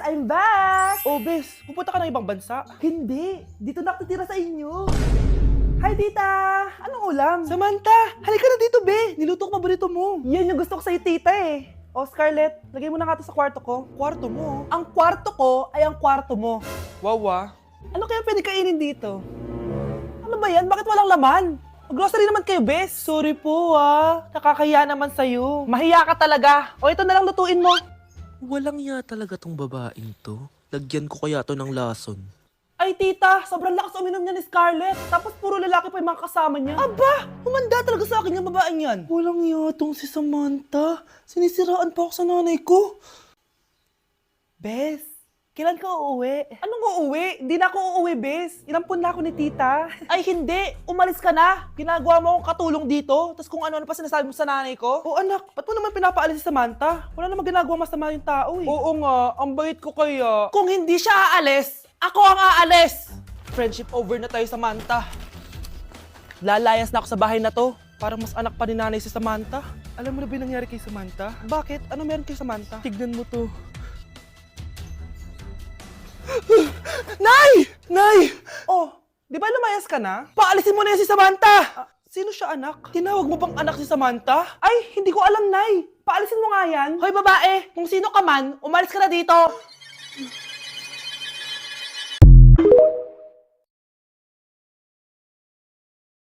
I'm back! Oh, Bes, pupunta ka ng ibang bansa. Hindi, dito na ako titira sa inyo. Hi, tita! Anong ulam? Samantha, halika na dito, Be. Niluto ko paborito mo. Yan yung gusto ko sa'yo, tita eh. O, Scarlett, lagay mo na nga to sa kwarto ko. Kwarto mo. Ang kwarto ko ay ang kwarto mo. Wawa. Ano kaya pwede kainin dito? Ano ba yan? Bakit walang laman? Grocery naman kayo, Bes. Sorry po, nakakahiya naman sa'yo. Mahiya ka talaga. O, ito na lang lutuin mo. Walang ya talaga tong babaeng to. Lagyan ko kaya to ng lason. Ay, tita, sobrang lakas uminom niya ni Scarlett. Tapos puro lalaki pa yung mga kasama niya. Aba, humanda talaga sa akin yung babaeng yan. Walang yatong si Samantha. Sinisiraan pa ako sa nanay ko. Bes, kailan ka uuwi? Anong uuwi? Hindi na ako uuwi, Bes. Inampun na ako ni tita. Ay, hindi. Umalis ka na. Ginagawa mo akong katulong dito. Tapos kung ano-ano pa sinasabi mo sa nanay ko. Oh, anak, ba't mo naman pinapaalis si Samantha? Wala namang ginagawa masama yung tao eh. Oo nga, ang bait ko kaya. Kung hindi siya aalis, ako ang aalis. Friendship over na tayo, Samantha. Lalayas na ako sa bahay na to. Parang mas anak pa ni nanay si Samantha. Alam mo na ba yung nangyari kay Samantha? Bakit? Ano meron kay Samantha? Tignan mo to. Nay! Nay! Oh, di ba lumayas ka na? Paalisin mo na yan si Samantha! Sino siya, anak? Tinawag mo bang anak si Samantha? Ay, hindi ko alam, Nay. Paalisin mo nga yan. Hoy, babae! Kung sino ka man, umalis ka na dito!